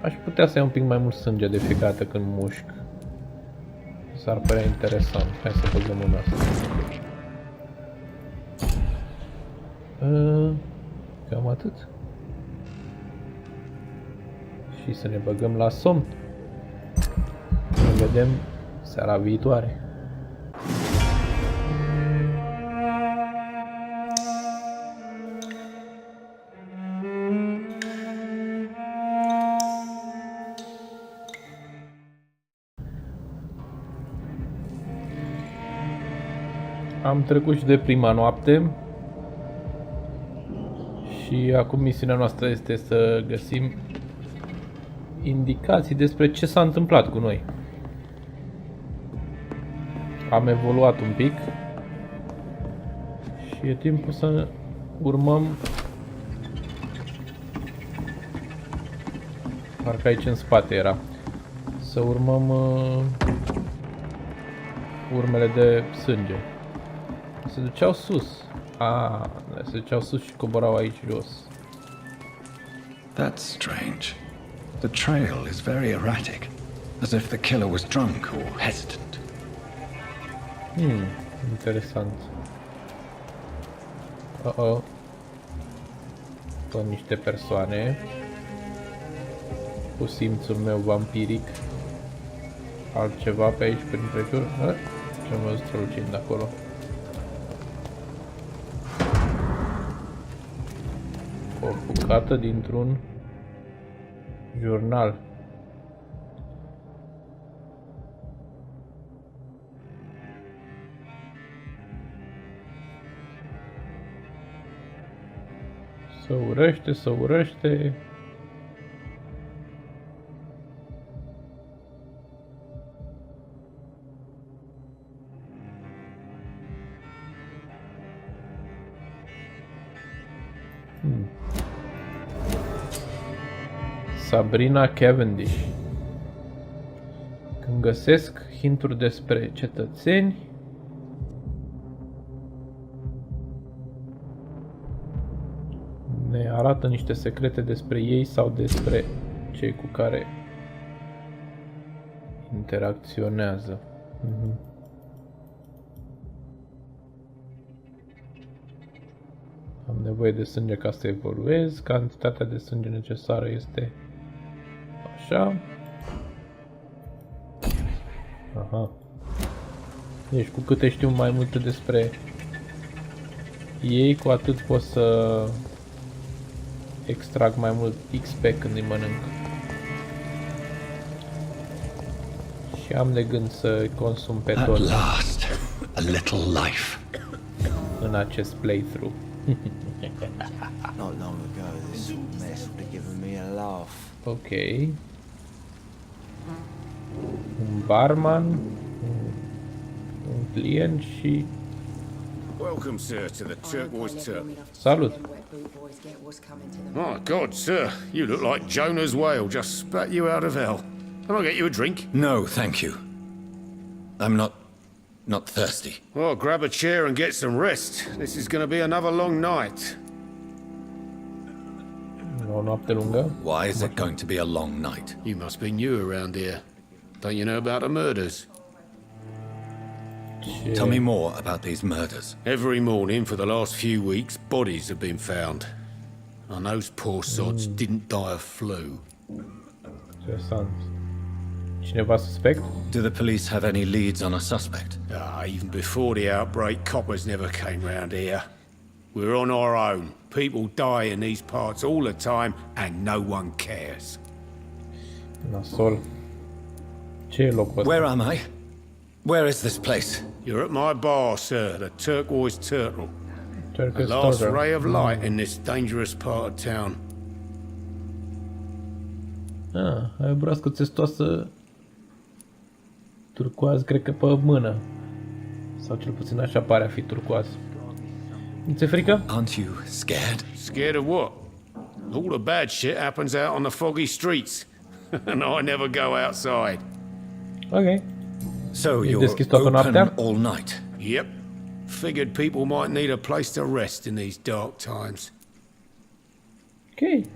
Aș putea să iau un pic mai mult sânge de fiecare dată când mușc. S-ar părea interesant. Hai să băgăm în asta. Cam atât. Și să ne băgăm la somn. Ne vedem seara viitoare. Am trecut și de prima noapte și acum misiunea noastră este să găsim indicații despre ce s-a întâmplat cu noi. Am evoluat un pic și e timpul să urmăm. Parcă aici în spate era. Să urmăm urmele de sânge. Se duceau sus. Se duceau sus și coborau aici jos. That's strange. The trail is very erratic, as if the killer was drunk or hesitant. Interesant. Tot niște persoane cu simțul meu vampiric. Altceva pe aici prin prejur. Ce mă strălucind acolo. O bucată dintr-un jurnal. Să urăște, să urăște. Sabrina Cavendish. Când găsesc hinturi despre cetățeni, ne arată niște secrete despre ei sau despre cei cu care interacționează. Am nevoie de sânge ca să evoluez. Cantitatea de sânge necesară este așa. Aha. Deci cu câte știu mai multe despre ei, cu atât pot să extrag mai mult XP când îi mănânc. Și am de gând să consum pe tot a little life. în acest playthrough. Not long ago, this mess would have given me a laugh. Ok. Un barman, un client și... Welcome, sir, to the turquoaz turtle. Salut! My God, sir, you look like Jonah's whale just spat you out of hell. Can I get you a drink? No, thank you. I'm not thirsty. Well, grab a chair and get some rest. This is going to be another long night. O noapte lungă. Why is it going to be a long night? You must be new around here. Don't you know about the murders? Tell me more about these murders. Every morning for the last few weeks, bodies have been found. And those poor sods didn't die of flu. Interesant. Cineva suspect? Do the police have any leads on a suspect? Even before the outbreak, coppers never came round here. We're on our own. People die in these parts all the time, and no one cares. Nasol. Ce e locul ăsta? Where am I? Where is this place? You're at my bar, sir, the Turquoise Turtle. The last Turtle. ray of light in this dangerous part of town. Ai o broască testoasă turcoaz, cred că pe mână. Sau cel puțin așa pare a fi turcoaz. Nu ți-e frică? Aren't you scared? Scared of what? All the bad shit happens out on the foggy streets. And I never go outside. Ok. So E you're deschis toată open noaptea? all night? Yep. Figured people might need a place to rest in these dark times. Ok.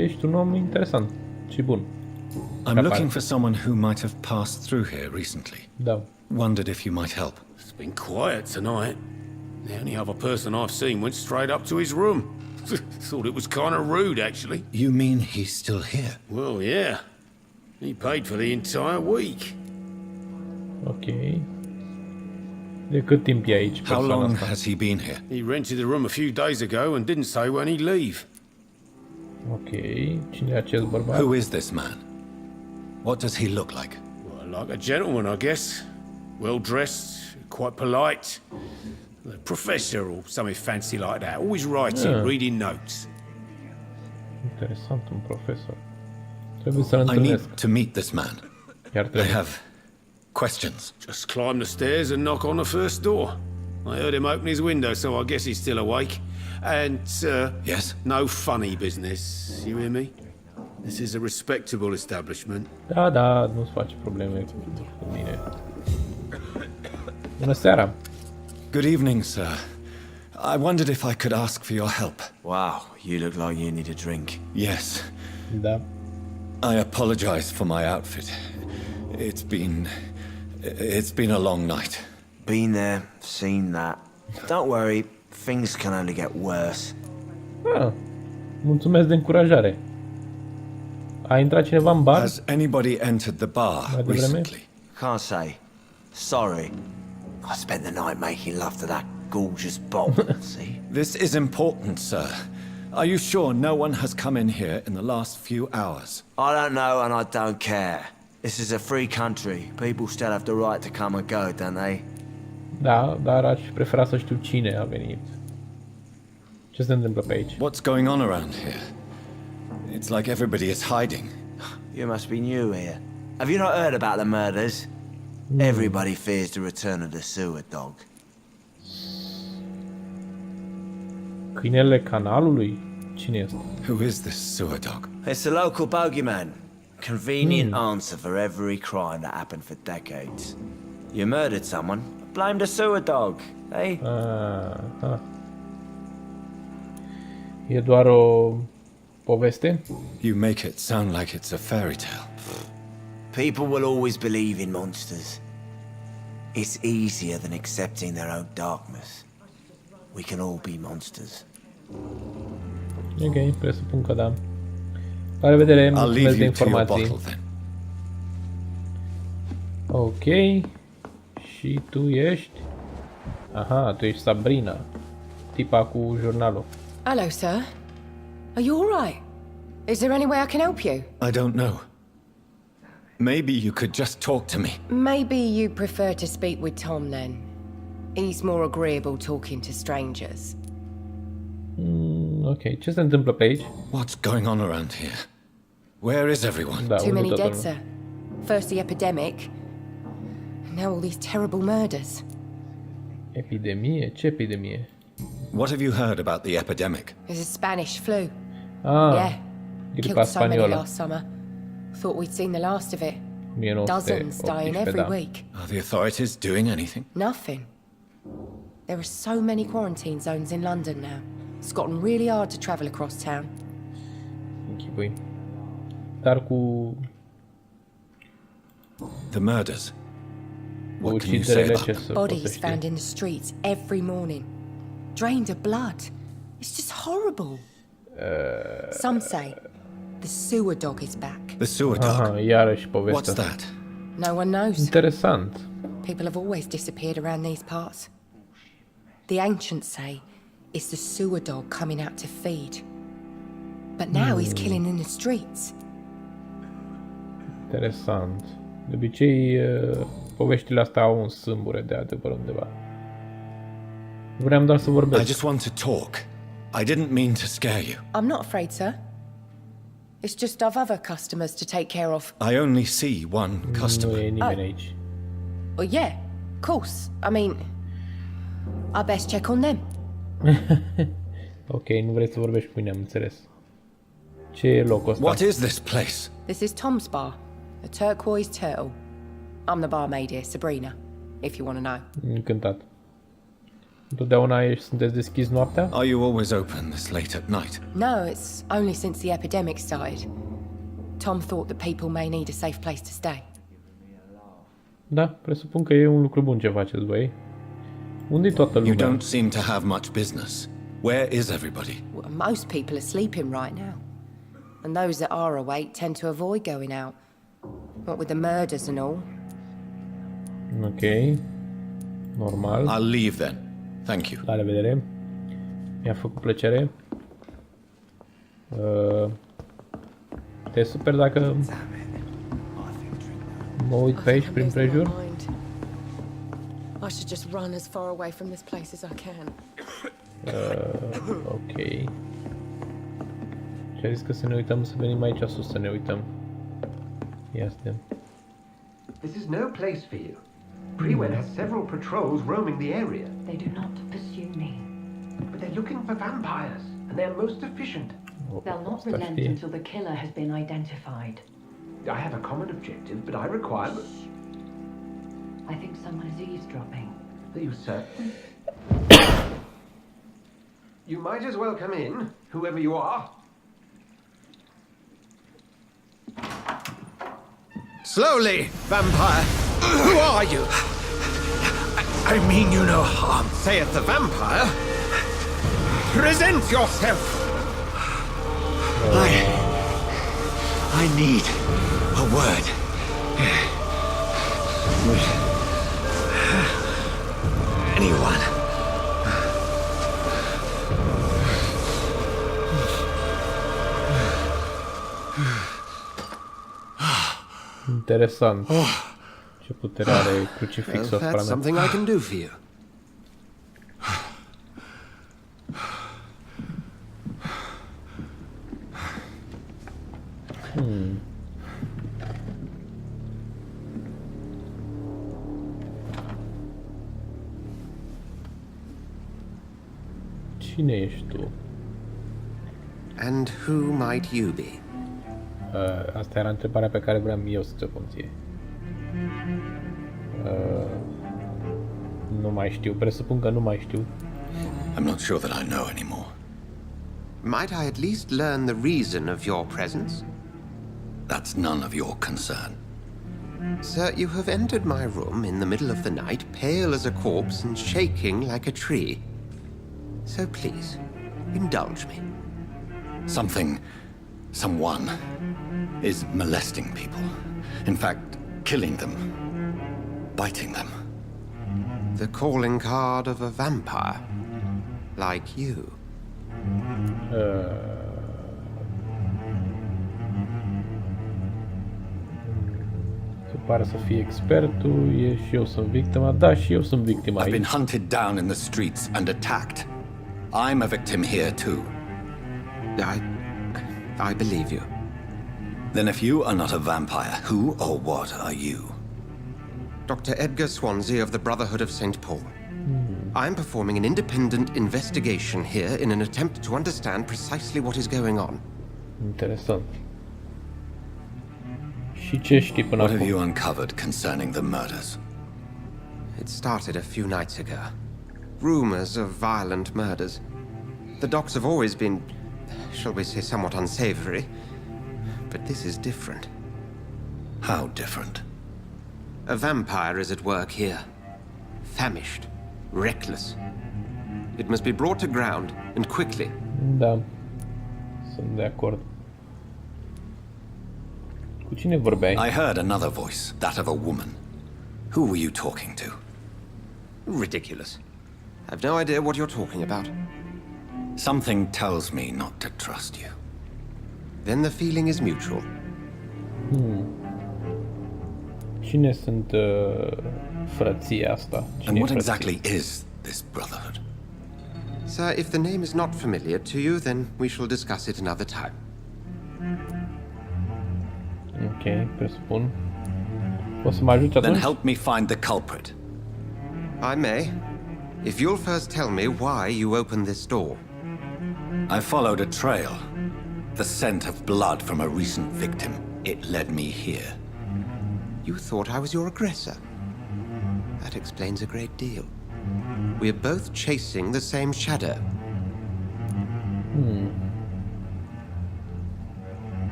ești un om interesant și bun. I'm looking for someone who might have passed through here recently. Da. Wondered if you might help. It's been quiet tonight. The only other person I've seen went straight up to his room. Thought it was kind of rude, actually. You mean he's still here? Well, yeah. He paid for the entire week. Ok. De cât timp e aici How persoana long asta? has he been here? He rented the room a few days ago and didn't say when he'd leave. Ok. Cine e acest bărbat? Who is this man? What does he look like? Well, like a gentleman, I guess. Well-dressed, quite polite. A professor or something fancy like that. Always writing, reading notes. Interesant, un profesor. Trebuie să-l I întâlnesc. need to meet this man. Iar I trebuie. have questions. Just climb the stairs and knock on the first door. I heard him open his window, so I guess he's still awake. And, Yes? no funny business, you hear me? This is a respectable establishment. Da, da, nu-ți faci probleme cu mine. Bună seara! Good evening, sir. I wondered if I could ask for your help. Wow, you look like you need a drink. Yes. Da. I apologize for my outfit. It's been a long night. Been there, seen that. Don't worry, things can only get worse. Ah, mulțumesc de încurajare. A intrat cineva în bar? Has anybody entered the bar Mai devreme? recently? Can't say. Sorry. I spent the night making love to that gorgeous bottle, see? This is important, sir. Are you sure no one has come in here in the last few hours? I don't know and I don't care. This is a free country. People still have the right to come and go, don't they? Da, dar aș prefera să știu cine a venit. Ce se întâmplă pe aici? What's going on around here? It's like everybody is hiding. You must be new here. Have you not heard about the murders? Everybody fears the return of the sewer dog. Câinele canalului? Cine este? Who is this sewer dog? It's the local bogeyman. Convenient answer for every crime that happened for decades. You murdered someone, blame the sewer dog, eh? Aha. E doar o poveste? You make it sound like it's a fairy tale. People will always believe in monsters. It's easier than accepting their own darkness. We can all be monsters. Ok, presupun că da. La revedere, I'll mulțumesc leave de you to your informații. bottle then. Ok. Și tu ești? Aha, tu ești Sabrina. Tipa cu jurnalul. Hello, sir. Are you all right? Is there any way I can help you? I don't know. Maybe you could just talk to me. Maybe you prefer to speak with Tom then. He's more agreeable talking to strangers. Ok, ce se întâmplă pe aici? What's going on around here? Where is everyone? Da, Too unde many toată dead, lumea? sir. First the epidemic, now all these terrible murders. Epidemie? Ce epidemie? What have you heard about the epidemic? There's a Spanish flu. Ah, Yeah. gripa Killed so many Spaniola. last summer. Thought we'd seen the last of it. Dozens dying 1918, every da. week. Are the authorities doing anything? Nothing. There are so many quarantine zones in London now. It's gotten really hard to travel across town. Închipui. Dar cu The murders. What can you say uciderile about ce them? să poți să Bodies știi? found in the streets every morning, drained of blood. It's just horrible. Some say the sewer dog is back. The sewer dog. Aha, iarăși What's povestea. that? No one knows. Interesant. People have always disappeared around these parts. The ancients say it's the sewer dog coming out to feed. But now he's killing in the streets. Interesant. De obicei, poveștile astea au un sâmbure de adevăr undeva. Vreau doar să I vorbesc. just want to talk. I didn't mean to scare you. I'm not afraid, sir. It's just I've other customers to take care of. I only see one Nu customer. e nimeni aici. Oh, yeah, of course. I mean, I best check on them. Ok, nu vrei să vorbești cu mine, am înțeles. Ce e locul ăsta? What is this place? This is Tom's bar, a turquoise turtle. I'm the barmaid here, Sabrina, if you want to know. Încântat. Întotdeauna sunteți deschis noaptea? Are you always open this late at night? No, it's only since the epidemic started. Tom thought that people may need a safe place to stay. Da, presupun că e un lucru bun ce faceți voi. Unde-i toată You lumea? don't seem to have much business. Where is everybody? Well, most people are sleeping right now. And those that are awake tend to avoid going out. What with the murders and all. Ok. Normal. I'll leave then. Thank you. La revedere. Mi-a făcut plăcere. E super dacă mă uit pe aici prin prejur. I should just run as far away from this place as I can. Ok. Și a zis că să ne uităm, să venim aici sus să ne uităm. Ia stă. This is no place for you. Prewen has several patrols roaming the area. They do not pursue me. But they're looking for vampires, and they're most efficient. They'll not Asta relent știe. until the killer has been identified. I have a common objective, but I require... I think someone is eavesdropping. Are you certain? You might as well come in, whoever you are. Slowly, vampire! Who are you? I mean you no harm, saith the vampire. Present yourself! I need a word. Anyone? Interesant. Ce putere are crucifixul asupra That's mea. something I can do for you. Cine ești tu? And who might you be? Asta era întrebarea pe care vreau eu să ți-o pun ție. Nu mai știu, presupun că nu mai știu. I'm not sure that I know anymore. Might I at least learn the reason of your presence? That's none of your concern. Sir, you have entered my room in the middle of the night, pale as a corpse and shaking like a tree. So please, indulge me. Someone is molesting people. In fact, killing them. Biting them. The calling card of a vampire. Like you. Se pare să fie expertul, e și eu sunt victima. Da, și eu sunt victima I've been aici. hunted down in the streets and attacked. I'm a victim here too. I believe you. Then if you are not a vampire, who or what are you? Dr. Edgar Swansea of the Brotherhood of St. Paul. I'm performing an independent investigation here in an attempt to understand precisely what is going on. Interesant. Și ce știi până What have you acum? uncovered concerning the murders? It started a few nights ago. Rumors of violent murders. The docs have always been, shall we say, somewhat unsavory. But this is different. How different? A vampire is at work here. Famished. Reckless. It must be brought to ground, and quickly. Da. Sunt de acord. Cu cine vorbeai? I heard another voice, that of a woman. Who were you talking to? Ridiculous. I've no idea what you're talking about. Something tells me not to trust you. Then the feeling is mutual. Cine sunt frăția asta? And Cine what e frăția? exactly is this brotherhood? Sir, if the name is not familiar to you, then we shall discuss it another time. Ok, presupun. O să mă ajut Then atunci? help me find the culprit. I may, if you'll first tell me why you opened this door. I followed a trail. The scent of blood from a recent victim. It led me here. You thought I was your aggressor. That explains a great deal. We're both chasing the same shadow.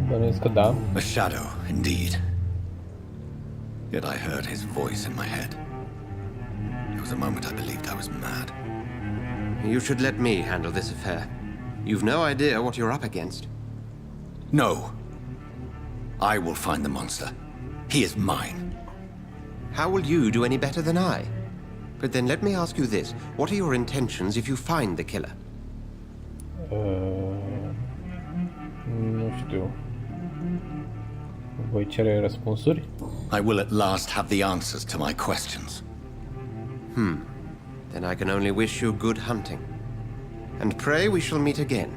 Bănuiesc că da. A shadow, indeed. Yet I heard his voice in my head. There was a moment I believed I was mad. You should let me handle this affair. You've no idea what you're up against. No. I will find the monster. He is mine. How will you do any better than I? But then let me ask you this. What are your intentions if you find the killer? Nu știu. Voi cere răspunsuri? I will at last have the answers to my questions. Then I can only wish you good hunting. And pray we shall meet again.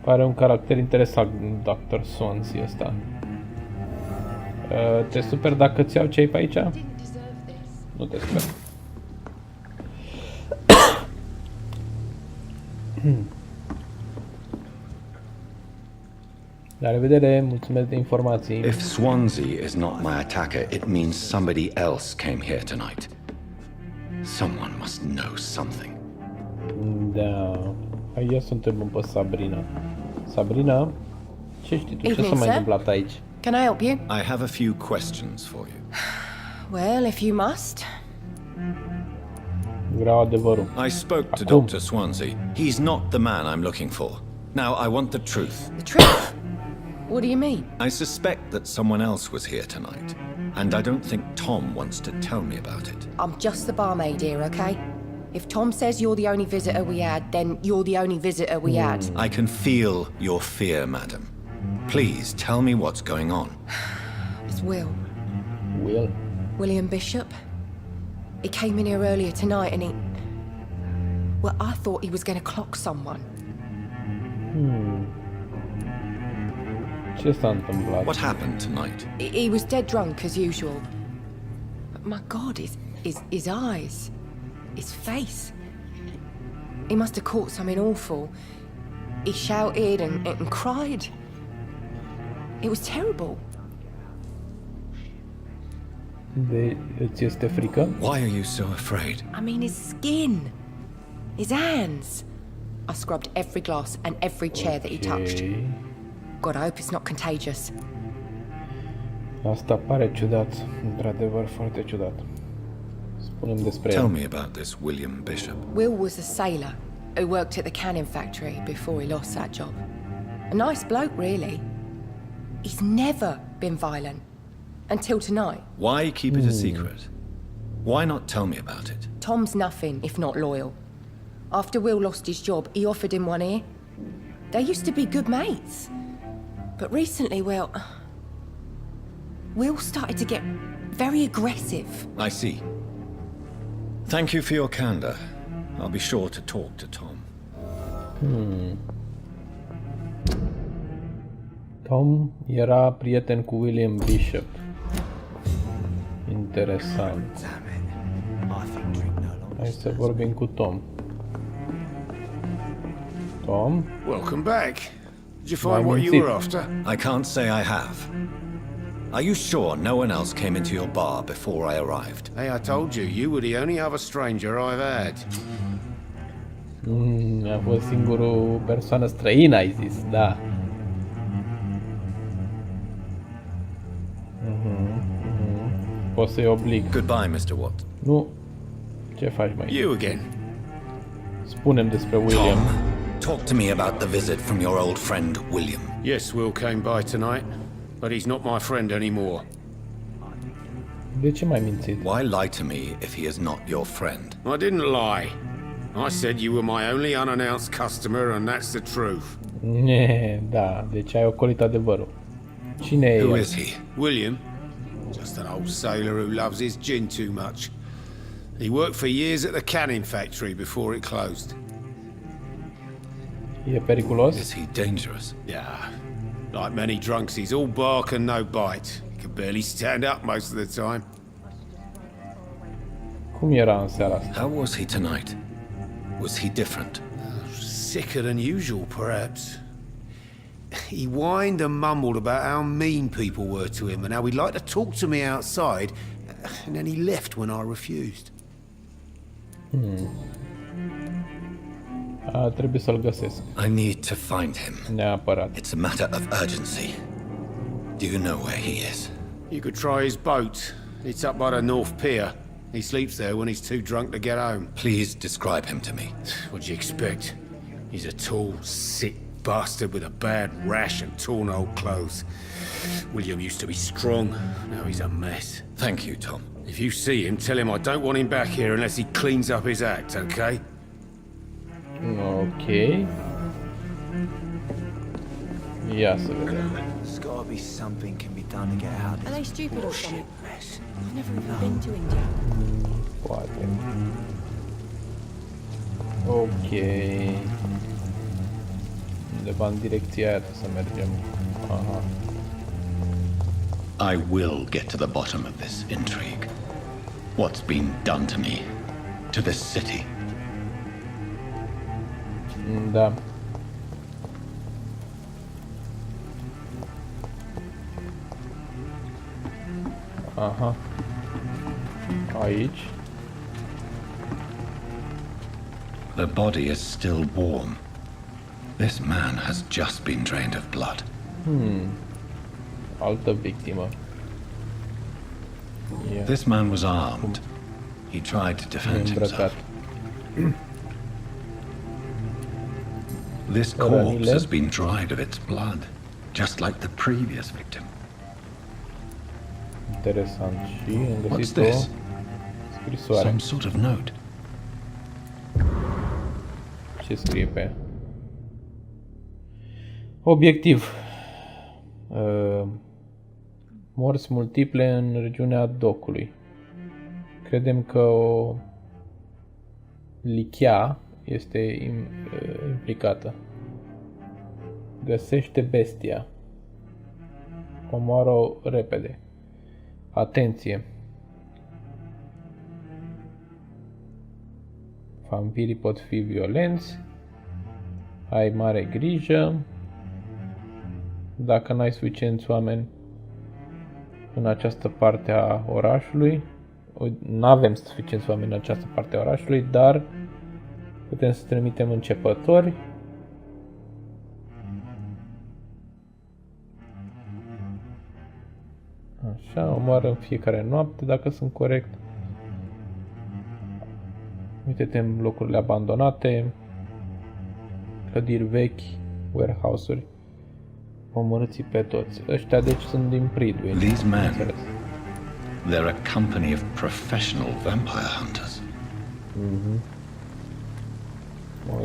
Pare un caracter interesant, Dr. Swansea ăsta. Te super dacă ți iau ce ai pe aici? Nu te super. La revedere, mulțumesc de informații. If Swansea is not my attacker, it means somebody else came here tonight. Someone must know something. Da. Hai, ia să întrebăm pe Sabrina. Sabrina, ce știi tu? Ce Evening, s-a mai sir. întâmplat aici? Can I help you? I have a few questions for you. Well, if you must. Vreau adevărul. I spoke to Acum. Dr. Swansea. He's not the man I'm looking for. Now, I want the truth. The truth? What do you mean? I suspect that someone else was here tonight, and I don't think Tom wants to tell me about it. I'm just the barmaid here, okay? If Tom says you're the only visitor we had, then you're the only visitor we had. I can feel your fear, madam. Please tell me what's going on. It's Will. Will. William Bishop. He came in here earlier tonight and he... Well, I thought he was going to clock someone. Ce s-a întâmplat? What happened tonight? He was dead drunk as usual. But my God, his eyes, his face. He must have caught something awful. He shouted and cried. It was terrible. Îți este frică? Why are you so afraid? I mean, his skin, his hands. I scrubbed every glass and every chair that he touched. God, I hope it's not contagious. Asta pare ciudat, într-adevăr foarte ciudat. Spune-mi despre Tell el. me about this William Bishop. Will was a sailor who worked at the canning factory before he lost that job. A nice bloke, really. He's never been violent. Until tonight. Why keep it a secret? Why not tell me about it? Tom's nothing if not loyal. After Will lost his job, he offered him one ear. They used to be good mates. But recently, well, Will started to get very aggressive. I see. Thank you for your candor. I'll be sure to talk to Tom. Tom era prieten cu William Bishop. Interesant. Damn it. I think drink no longer. Hai să vorbim cu Tom. Tom? Welcome back. Did you find Why what didn't you you? were after? I can't say I have. Are you sure no one else came into your bar before I arrived? Hey, I told you, you were the only other stranger I've had. A fost singurul persoană străină, ai zis, da. Poți să-i oblig. Goodbye, Mr. Watt. Nu. Ce faci, mai? You again. Spune-mi despre William. Tom, talk to me about the visit from your old friend, William. Yes, Will came by tonight, but he's not my friend anymore. De ce m-ai mințit? Why lie to me if he is not your friend? I didn't lie. I said you were my only unannounced customer, and that's the truth. Da, deci ai ocolit adevărul. Cine e Who el? is he? William? Just an old sailor who loves his gin too much. He worked for years at the canning factory before it closed. E periculos? Is he dangerous? Yeah. Like many drunks, he's all bark and no bite. He can barely stand up most of the time. Cum era în seara asta? How was he tonight? Was he different? Sicker than usual, perhaps. He whined and mumbled about how mean people were to him and how he'd like to talk to me outside, and then he left when I refused. Trebuie să-l găsesc. I need to find him. Neapărat. It's a matter of urgency. Do you know where he is? You could try his boat. It's up by the North Pier. He sleeps there when he's too drunk to get home. Please describe him to me. What'd you expect? He's a tall, sick bastard with a bad rash and torn old clothes. William used to be strong. Now he's a mess. Thank you, Tom. If you see him, tell him I don't want him back here unless he cleans up his act, okay? Ok. Ia să vedem. There's gotta be something can be done to get out of Are they this stupid or something? mess. I've never even been to India. Poate. Ok. Undeva în direcția aia trebuie să mergem. Aha. I will get to the bottom of this intrigue. What's been done to me, to this city. Da. Aha. Aici. The body is still warm. This man has just been drained of blood. Altă victimă. Ia. This man was armed. He tried to defend Îmbrăcat. himself. This corpse has been dried of its blood, just like the previous victim. Interesant. Și am What's găsit o this? scrisoare. Some sort of note. Ce scrie pe ea? Obiectiv. Morți multiple în regiunea docului. Credem că o lichea este implicată. Găsește bestia. Omoară-o repede. Atenție! Vampirii pot fi violenți. Ai mare grijă. Dacă n-ai suficienți oameni în această parte a orașului, n-avem suficienți oameni în această parte a orașului, dar putem să trimitem începători. Așa, omoară în fiecare noapte, dacă sunt corect. Uite-te în locurile abandonate, clădiri vechi, warehouse-uri. Omorâți pe toți. Ăștia deci sunt din Pridwin. These men, they're a company of professional vampire hunters.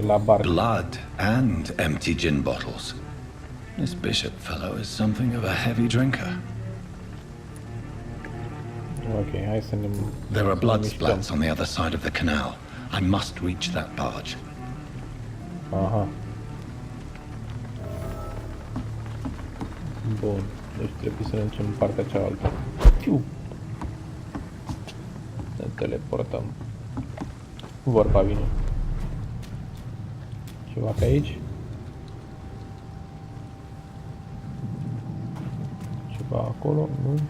La bar. Blood and empty gin bottles. This bishop fellow is something of a heavy drinker. Ok, hai să ne... There are să blood ne splats mișcăm. on the other side of the canal. I must reach that barge. Aha. Bun, deci trebuie să ne ducem în partea cealaltă. Fiu! Ne teleportăm. Vorba vine. Ceva pe aici? Ceva acolo? Nu?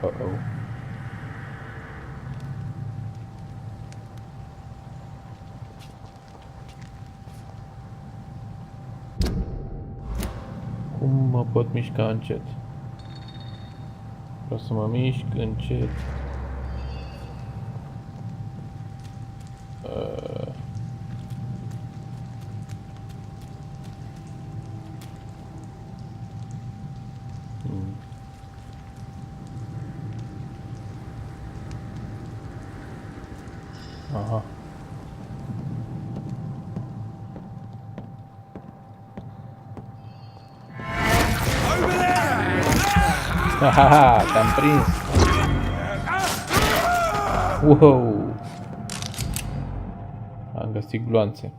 Uh-oh. Cum mă pot mișca încet? Vreau să mă mișc încet. Aha. Haha, te-am prins. Wow. Am găsit gloanțe.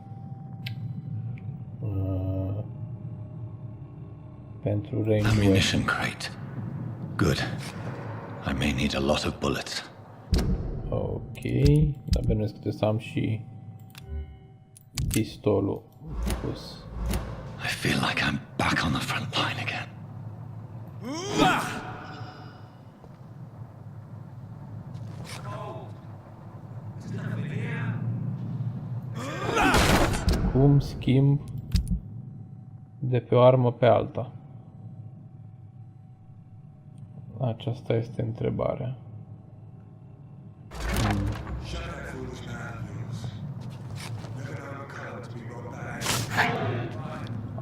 Pentru range. Ammunition crate. Good. I may need a lot of bullets. Ok. Ok, dar bănuiesc că trebuie să am și pistolul pus. I feel like I'm back on the front line again. Cum schimb de pe o armă pe alta? Aceasta este întrebarea.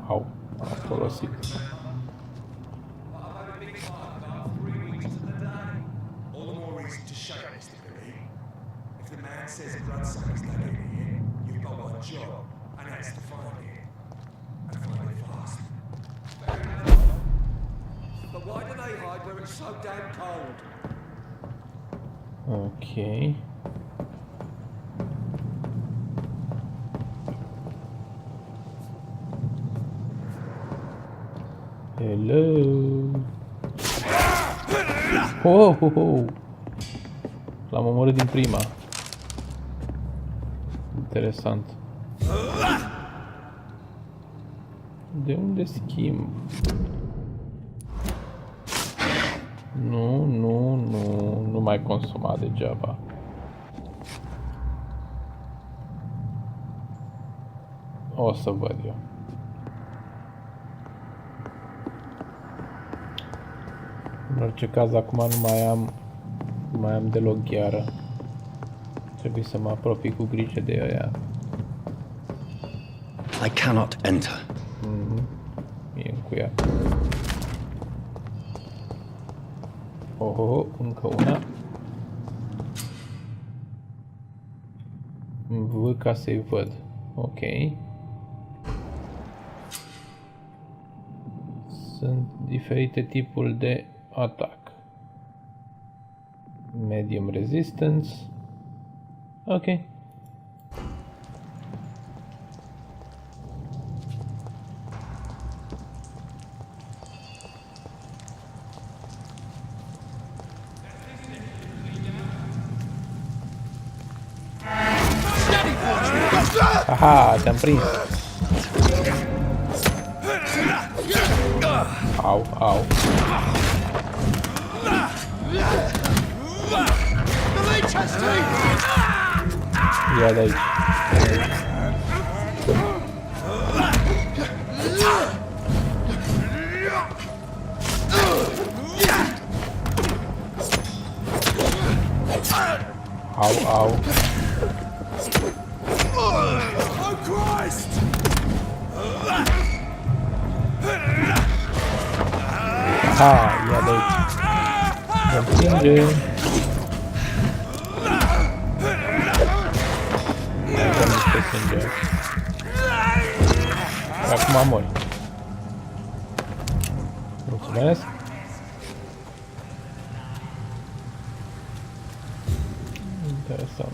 Au, am folosit. Ok. Hello. Oh, oh, oh. L-am omorât din prima. Interesant. De unde schimb? Nu mai consuma degeaba. O să văd eu. În orice caz, acum nu mai am deloc gheară. Trebuie să mă apropii cu grijă de ea. I cannot enter. E cu ea. Oho, încă una. V ca să-i văd. Ok. Sunt diferite tipuri de atac. Medium resistance. Ok. Aha, te-am prins. Au, au. Ia de aici. Au, au. Aha, ia de aici. Mă împinge. Dăm niște sânge. Acum mori. Mulțumesc. Interesant.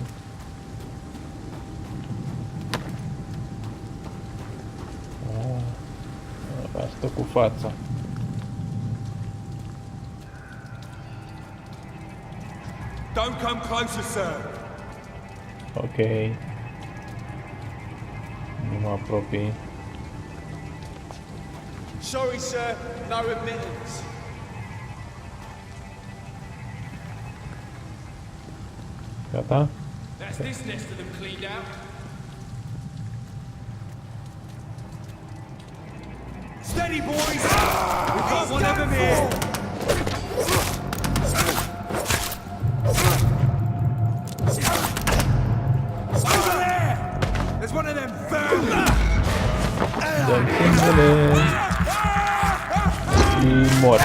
Asta cu fața. Don't come closer, sir. Ok. Nu mă apropii. Sorry, sir. No admittance. Gata? That's this nest of them cleaned out. Steady, boys! We've got one of them here! Over there! There's one of them vermin! Dăm sângele. Și mor.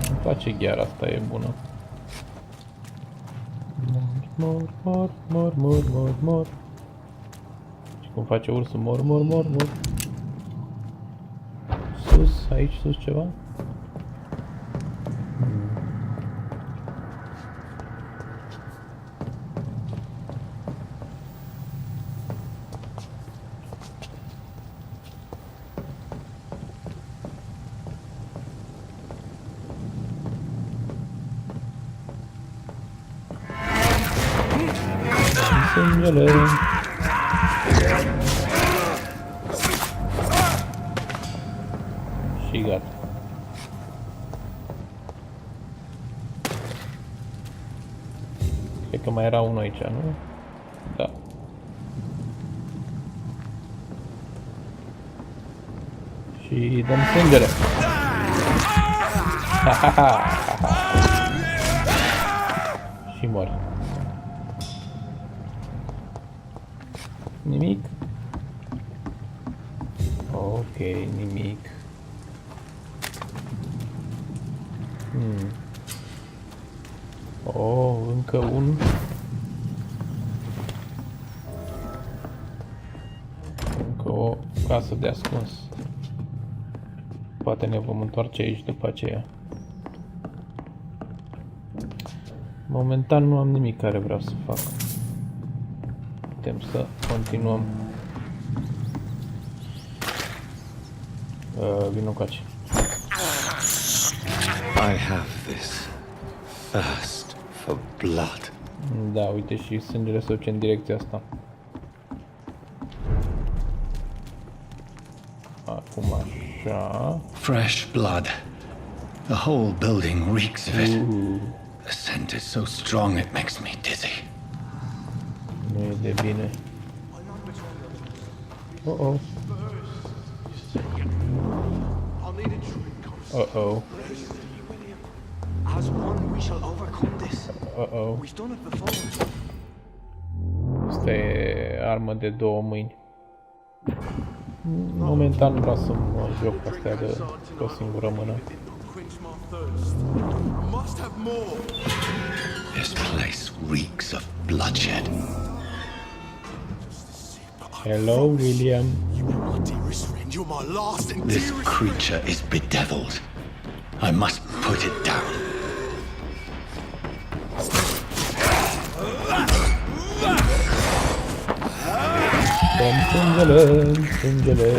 Îmi place gheara asta, e bună. Mor, mor, mor, mor, mor, mor. Și cum face ursul, mor, mor, mor, mor. Sus, aici sus ceva? sângele. Și gata. Cred că mai era unul aici, nu? Da. Și dăm sângele. Și mori. Nimic? Ok, nimic. Oh, încă un. Încă o casă de ascuns. Poate ne vom întoarce aici după aceea. Momentan nu am nimic care vreau să fac. Putem să continuăm. Vino cu aici. I have this thirst for blood. Da, uite și sângele se duce în direcția asta. Acum așa. Fresh blood. The whole building reeks of it. The scent is so strong it makes me dizzy. Nu e de bine. Uh-oh. Uh-oh. As one, we shall overcome this. Uh-oh. We've done it before. Asta e armă de două mâini. Momentan vreau să mă joc astea de o singură mână. This place reeks of bloodshed. Hello, William. This creature is bedeviled. I must put it down. Dăm sângele, sângele.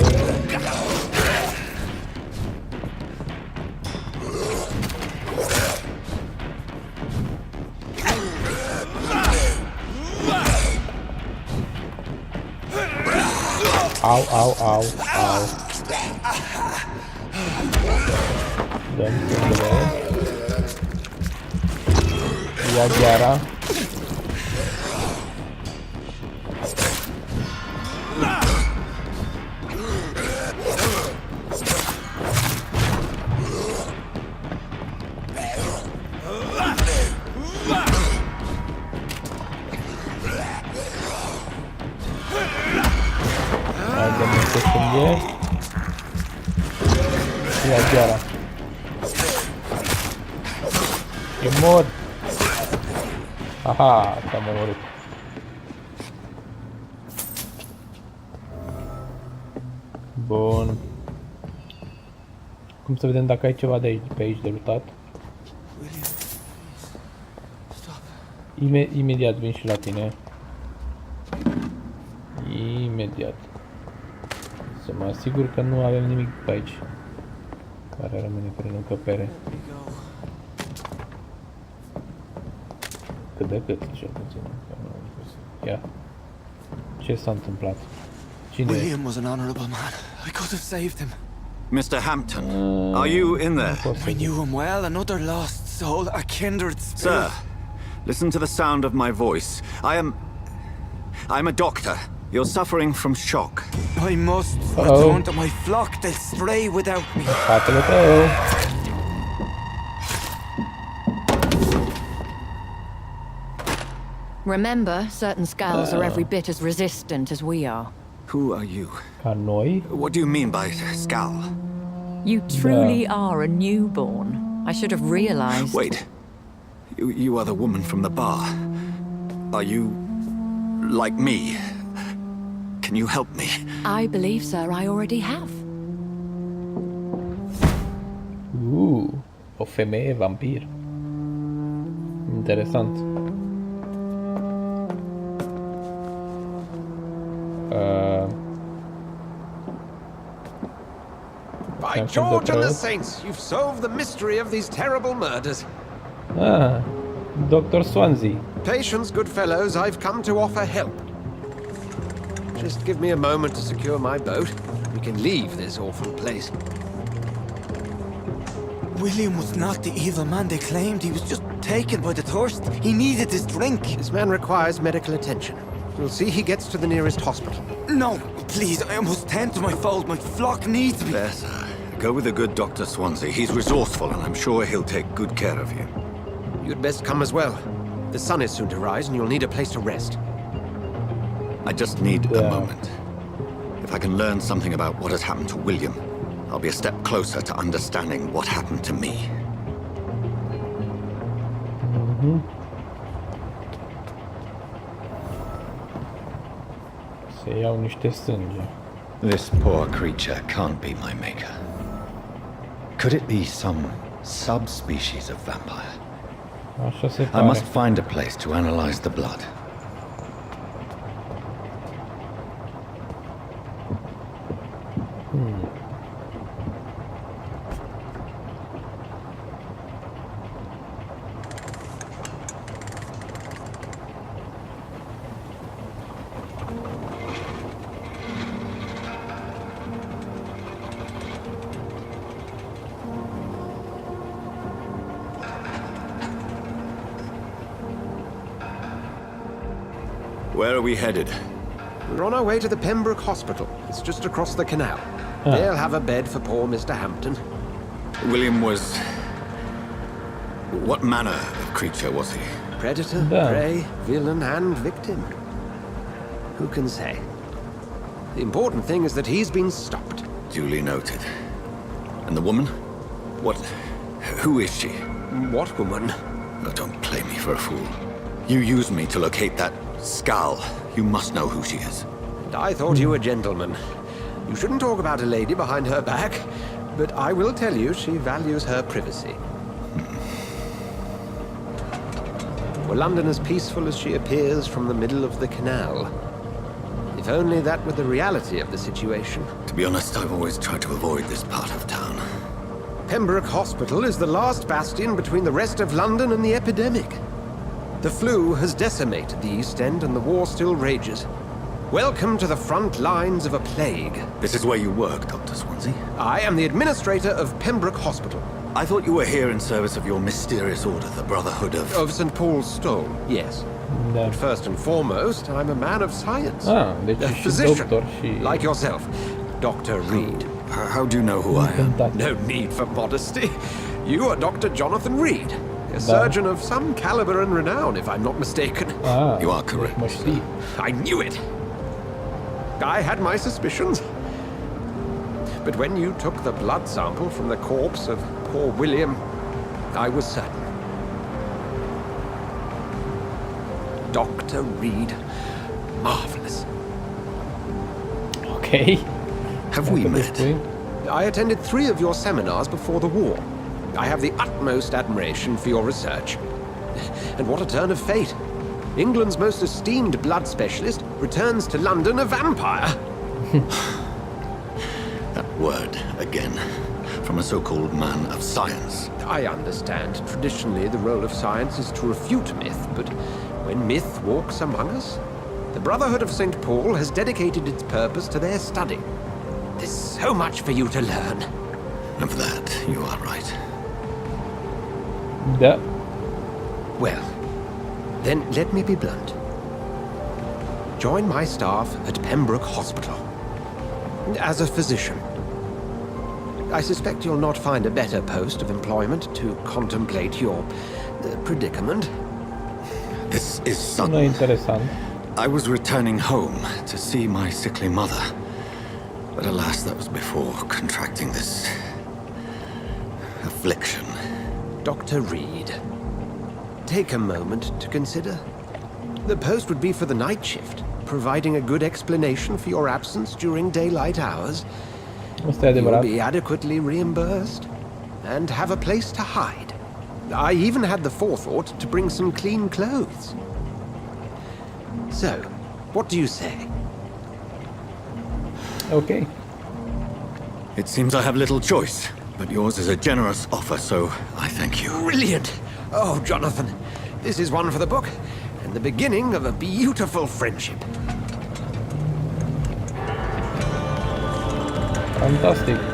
Au, au, au, au. Dăm sângele. Ia gheara. Ia gheara. E mor. Aha, s-a omorât. Bun. Cum să vedem dacă ai ceva de aici, pe aici de luptat? Imediat vin și la tine. Imediat. Să mă asigur că nu avem nimic pe aici care rămâne prin încăpere. Cât de cât, cel puțin. Ia. Ce s-a întâmplat? Cine? William was an honorable man. I could have saved him. Mr. Hampton, are you in there? I knew him well, another lost soul, a kindred spirit. Sir, listen to the sound of my voice. I'm a doctor. You're suffering from shock. I must return to my flock. They'll stray without me. Spatele tău. Remember, certain scales are every bit as resistant as we are. Who are you? Ca noi? What do you mean by scowl? You truly are a newborn. I should have realized. Wait. You are the woman from the bar. Are you like me? Can you help me? I believe, sir, I already have. O femeie vampir. Interesant. By George and the Saints, you've solved the mystery of these terrible murders. Dr. Swansea. Patience, good fellows, I've come to offer help. Just give me a moment to secure my boat. We can leave this awful place. William was not the evil man they claimed. He was just taken by the thirst. He needed his drink. This man requires medical attention. You'll see he gets to the nearest hospital. No, please, I must tend to my fold. My flock needs me. Yes, go with the good Dr. Swansea. He's resourceful, and I'm sure he'll take good care of you. You'd best come as well. The sun is soon to rise, and you'll need a place to rest. I just need a moment. If I can learn something about what has happened to William, I'll be a step closer to understanding what happened to me. Se iau niște sânge. This poor creature can't be my maker. Could it be some subspecies of vampire? Așa se I pare. must find a place to analyze the blood. Where are we headed? We're on our way to the Pembroke Hospital. It's just across the canal. They'll have a bed for poor Mr. Hampton. William was... What manner of creature was he? Predator, prey, villain, and victim. Who can say? The important thing is that he's been stopped. Duly noted. And the woman? What... Who is she? What woman? Oh, don't play me for a fool. You used me to locate that skull. You must know who she is. And I thought you a gentleman. You shouldn't talk about a lady behind her back, but I will tell you she values her privacy. Were London as peaceful as she appears from the middle of the canal? If only that were the reality of the situation. To be honest, I've always tried to avoid this part of town. Pembroke Hospital is the last bastion between the rest of London and the epidemic. The flu has decimated the East End and the war still rages. Welcome to the front lines of a plague. This is where you work, Dr. Swansea? I am the administrator of Pembroke Hospital. I thought you were here in service of your mysterious order, the Brotherhood of... Of St. Paul's Stone, yes. Da. But first and foremost, I'm a man of science. Ah, deci A și physician, doctor și... like yourself, Dr. Reed. How do you know who I am? No need for modesty. You are Dr. Jonathan Reed, a surgeon of some caliber and renown, if I'm not mistaken. Ah, You are correct. mă știi. I knew it. I had my suspicions. But when you took the blood sample from the corpse of poor William, I was certain. Dr. Reed. Marvelous. Ok. Have we Dacă met? spui. I attended 3 of your seminars before the war. I have the utmost admiration for your research. And what a turn of fate. England's most esteemed blood specialist returns to London a vampire. That word, again. From a so-called man of science. I understand. Traditionally, the role of science is to refute myth, but when myth walks among us, the Brotherhood of St. Paul has dedicated its purpose to their study. There's so much for you to learn. Of that, you are right. Da. Well, then let me be blunt. Join my staff at Pembroke Hospital. As a physician. I suspect you'll not find a better post of employment to contemplate your predicament. This is Sună sudden. interesant. I was returning home to see my sickly mother. But alas, that was before contracting this... affliction. Dr. Reed, take a moment to consider. The post would be for the night shift, providing a good explanation for your absence during daylight hours. Asta e You'll adevărat. be adequately reimbursed and have a place to hide. I even had the forethought to bring some clean clothes. So, what do you say? Ok. It seems I have little choice, but yours is a generous offer, so I thank you. Brilliant! Oh, Jonathan, This is one for the book, and the beginning of a beautiful friendship. Fantastic.